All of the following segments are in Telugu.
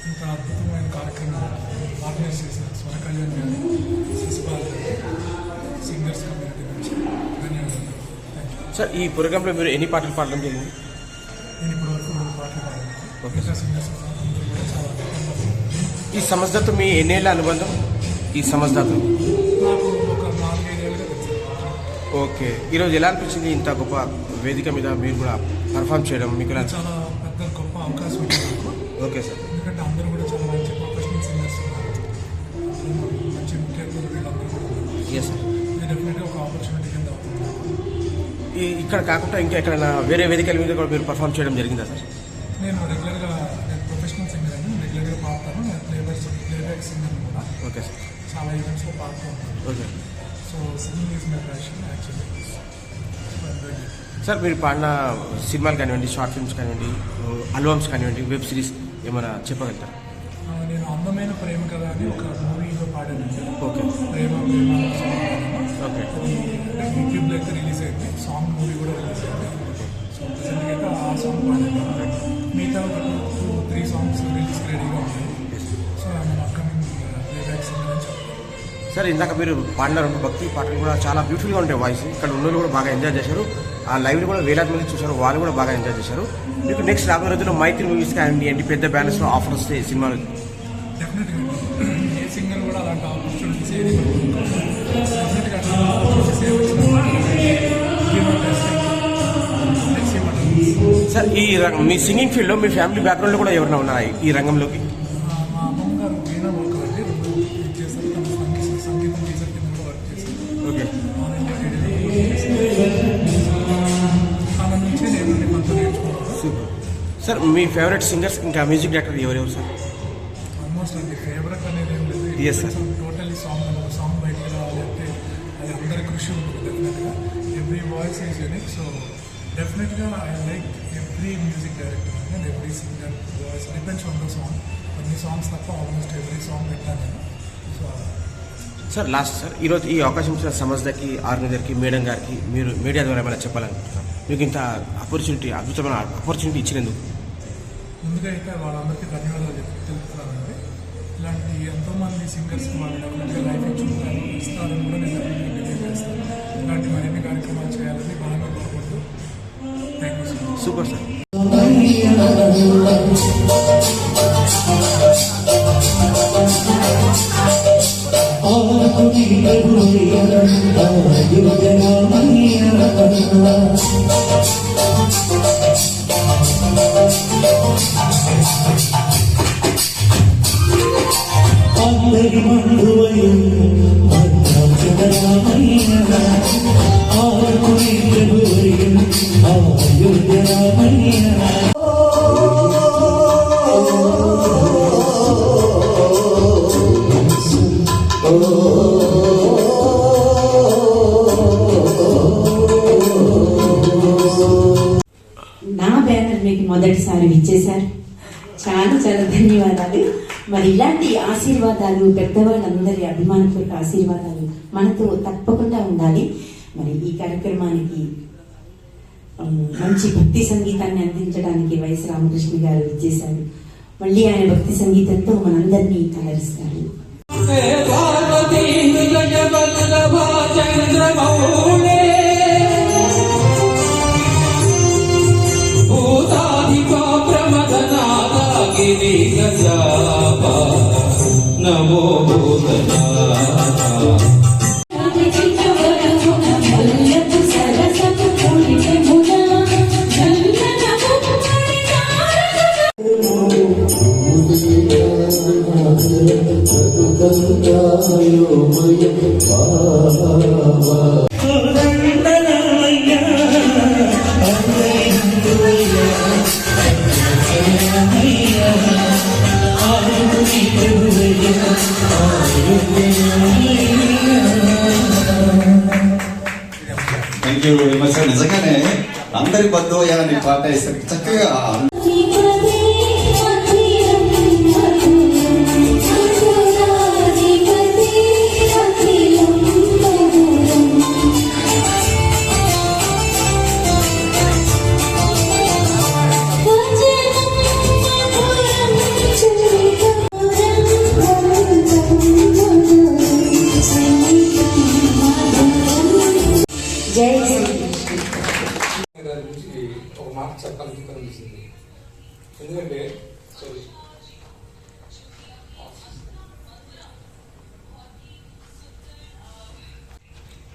ఇంత అద్భుతమైన కార్యక్రమం ఆర్గనైజ్ చేసిన స్వర కళ్యాణ్ గారు, శిశుపాల్ సింగర్స్ కమ్యూనిటీ నుంచి ధన్యవాదాలు. సార్, ఈ ప్రోగ్రాంలో మీరు ఎన్ని పాటలు పాడడం జరిగింది? నేను ఇప్పటి వరకు 3 పాటలు పాడాను. సింగర్స్ కూడా చాలా ఈ సంస్థతో మీ ఎన్నేళ్ళ అనుబంధం? ఈ సంస్థతో నాకు ఒక 4-5 ఏళ్ళుగా తెలుసు. ఓకే, ఈరోజు ఎలా అనిపించింది ఇంత గొప్ప వేదిక మీద మీరు కూడా పర్ఫామ్ చేయడం? మీకు చాలా పెద్ద గొప్ప అవకాశం ఉంటుంది. ఓకే సార్, ఎందుకంటే అందరూ కూడా చాలా మంచి ప్రొఫెషనల్ సింగర్స్ ఉన్నారు, మంచి ముఖ్య అతిథులు వీళ్ళందరూ కూడా ఉన్నారు. ఎస్ సార్, ఇది డెఫినెట్గా ఒక ఆపర్చునిటీ కింద అవుతుంది. ఇక్కడ కాకుండా ఇంకా ఎక్కడైనా వేరే వేదికల మీద కూడా మీరు పర్ఫామ్ చేయడం జరిగిందా సార్? నేను ప్రొఫెషనల్ సింగర్ అని రెగ్యులర్గా పాడతాను. నేను ప్లేబ్యాక్ సింగర్ కూడా. ఓకే సార్, చాలా ఈవెంట్స్లో పాడుతూ ఉంటాను. Okay. So singing is my passion actually. Sir, మీరు పాడిన సినిమాలు కానివ్వండి, షార్ట్ ఫిల్మ్స్ కానివ్వండి, ఆల్బమ్స్ కానివ్వండి, వెబ్ సిరీస్ ఏమైనా చెప్పగలుగుతారా? నేను అందమైన ప్రేమ కథ అని ఒక మూవీలో పాడానండి. ఓకే. ప్రేమ ఓకే. అది యూట్యూబ్లో అయితే రిలీజ్ అయింది. సాంగ్ మూవీ కూడా రిలీజ్ అయింది. సో ప్రజెంట్గా అయితే ఆ సాంగ్ పాడాను. మిగతా ఒక 2-3 సాంగ్స్ రిలీజ్ రెడీగా ఉన్నాయి. సో నేను అప్కమింగ్ ప్లేబ్యాక్ సింగర్ అని చెప్తాను. సార్, ఇందాక మీరు పాడిన 2 భక్తి పాటలు కూడా చాలా బ్యూటిఫుల్గా ఉంటాయి. వాయిస్ ఇక్కడ ఉన్నోళ్ళు కూడా బాగా ఎంజాయ్ చేశారు. ఆ లైవ్ని కూడా వేలాది మంది చూశారు, వాళ్ళు కూడా బాగా ఎంజాయ్ చేశారు. మీకు నెక్స్ట్ రాబోయే రోజుల్లో మైత్రి మూవీస్ కానీ ఏంటి పెద్ద బ్యానర్స్లో ఆఫర్ వస్తే సినిమాలు డెఫినెట్గా ఏ సింగర్ కూడా అలాంటి ఆపర్చునిటీస్ ఏది డెఫినెట్గా సార్, ఈ మీ సింగింగ్ ఫీల్డ్లో మీ ఫ్యామిలీ బ్యాక్గ్రౌండ్లో కూడా ఎవరైనా ఉన్నారా ఈ రంగంలోకి? మా అమ్మగారు వీణా వర్క్ అండి, 2 చేస్తారు. సంగీతం టీచర్ కింద కూడా వర్క్ చేస్తారు. ఓకే. ఆమె నుంచి నేను కొంత నేర్చుకున్నాను. సూపర్. సార్, మీ ఫేవరెట్ సింగర్స్ ఇంకా మ్యూజిక్ డైరెక్టర్ ఎవరెవరు సార్? ఆల్మోస్ట్ అది ఫేవరెట్ అనేది ఏం లేదు. Yes sir. టోటల్లీ సాంగ్ బయటకు రావాలి అంటే అది అందరి కృషి ఉంటుంది. డెఫినెట్గా every voice is unique. So డెఫినెట్గా I like every music director and every singer voice depends on the song. కొన్ని సాంగ్స్ తప్ప ఆల్మోస్ట్ ఎవ్రీ సాంగ్ పెట్టాను నేను. సో సార్, లాస్ట్ సార్, ఈరోజు ఈ అవకాశం ఇచ్చిన సంస్థకి, ఆర్మీ గారికి, మేడం గారికి మీరు మీడియా ద్వారా ఏమైనా చెప్పాలనుకుంటున్నాను? మీకు ఇంత అద్భుతమైన ఆపర్చునిటీ ఇచ్చినందుకు ముందుగా అయితే వాళ్ళందరికీ ధన్యవాదాలు తెలుపుతున్నానండి. ఇలాంటి ఎంతోమంది సింగర్స్కి వాళ్ళు డెఫినెట్గా లైఫ్ ఇస్తారని కూడా నేను డెఫినెట్గా తెలియజేస్తాను. ఇలాంటి మరిన్ని కార్యక్రమాలు చేయాలని బాగా కోరుకుంటూ thank you so much. Super sir. అందరి బంధువయ్య నా బ్యానర్ మీకు మొదటిసారి ఇచ్చేశారు. చాలా చాలా ధన్యవాదాలు. మరి ఇలాంటి ఆశీర్వాదాలు, పెద్దవాళ్ళందరి అభిమానుల ఆశీర్వాదాలు మనతో తప్పకుండా ఉండాలి. మరి ఈ కార్యక్రమానికి మంచి భక్తి సంగీతాన్ని అందించడానికి వైఎస్ రామకృష్ణ గారు ఇచ్చేశారు. మళ్ళీ ఆయన భక్తి సంగీతంతో మనందరినీ కలరిస్తారు. నమో థ్యాంక్ యూ వెరీ మచ్. నిజంగానే అందరి బంధువయ్యాలని పాట వేసరికి చక్కగా ఎందుకంటే సారీ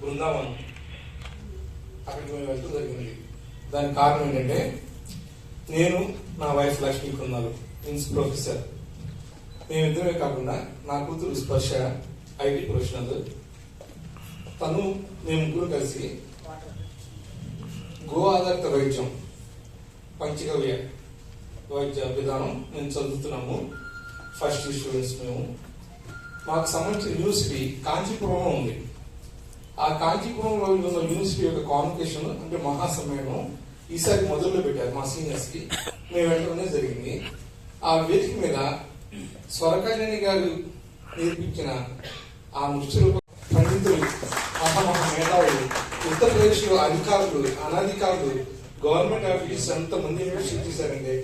బృందావన్ అక్కడికి మేము వెళ్తూ జరిగింది. దానికి కారణం ఏంటంటే నేను నా వైఫ్ లక్ష్మీ కొన్నారు మీన్స్ ప్రొఫెసర్. మేమిద్దరమే కాకుండా నా కూతురు స్పర్శ ఐటీ ప్రొఫెషనల్. తను మేము ముగ్గురు కలిసి గో ఆధారిత వైద్యం పంచగవ్య వైద్య విధానం మేము చదువుతున్నాము. ఫస్ట్ ఇయర్ స్టూడెంట్స్ మేము. మాకు సంబంధించిన యూనివర్సిటీ కాంచీపురంలో ఉంది. ఆ కాంచీపురంలో ఉన్న యూనివర్సిటీ యొక్క కాన్వకేషన్ అంటే మహాసమ్మేళనం ఈసారి మొదల్లో పెట్టారు మా సీనియర్స్ కి. మేము వెళ్ళడం జరిగింది. ఆ వేదిక మీద స్వరకళ్యాణి గారు నేర్పించిన ఆ నృత్యరూప పండితులు, మహామహా మేధావులు, ఉత్తరప్రదేశ్ లో అధికారులు, అనధికారులు, గవర్నమెంట్ ఆఫీస్ అంత మంది ఇన్వెస్టిగేట్ చేశారంటే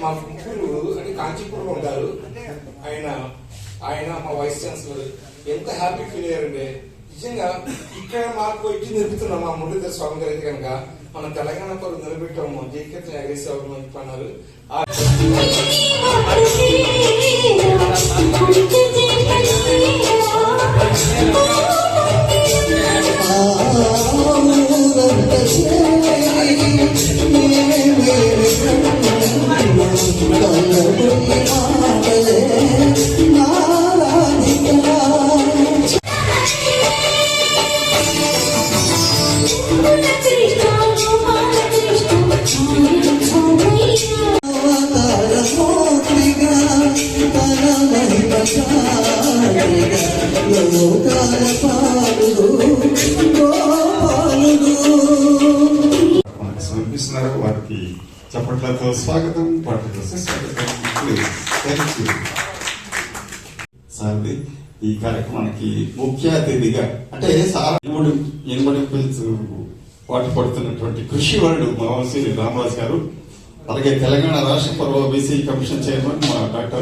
మా ముగ్గురు అంటే కాంచీపురంలో ఉంటారు. ఆయన మా వైస్ ఛాన్సలర్ ఎంత హ్యాపీ ఫీల్ అయ్యారంటే నిజంగా ఇక్కడ మాకు ఇచ్చి నిలుపుతున్నాం మా మురళీధర స్వామి గారు అయితే కనుక మన తెలంగాణ పరువు నిలబెట్టాము జైకత్యం ఎగరేసేవారు చెప్పన్నారు. సమర్పిస్తున్నారు. వారికి చప్పట్లతో స్వాగతం, పాటలతో స్వాగతం. సార్ది ఈ కార్యక్రమానికి ముఖ్య అతిథిగా అంటే ఎనిమిది పాటు పడుతున్నటువంటి కృషి వరుడు మా శ్రీ రామరాజు గారు, అలాగే తెలంగాణ రాష్ట్ర పర్వ బీసీ కమిషన్ చైర్మన్ మా డాక్టర్